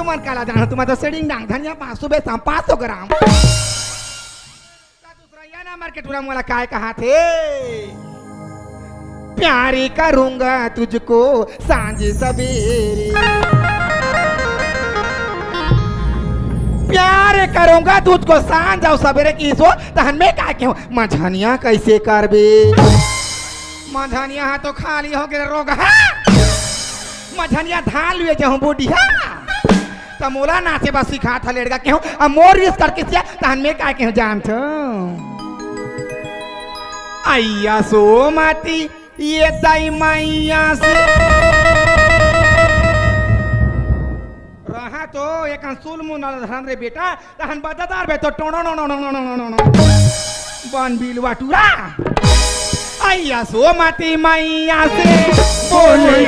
तुम काला जानो तुम तो सेडिंग डांग धनिया 500 बेचा 500 ग्राम दूसरा या ना मार्केट वाला मोला काय कहा थे प्यारी करूंगा तुझको सांझ सवेरे प्यार करूंगा तुझको सांझ और सवेरे की सो तहन में का क्यों मझनिया कैसे करबे मझनिया तो खाली हो गए रोग है मझनिया धान लिए जाऊं बूढ़िया तमोला नाचे बस सिखा था लेड़गा क्यों अब मोर रिस करके सिया तहन में का क्यों जानतो आइया सो माती ये दाई मैया से रहा तो एक अंसुल मुन धरन रे बेटा तहन बददार बे तो टोनो नो नो नो नो नो नो बन बिलवा टूरा आइया सो माती मैया से बोले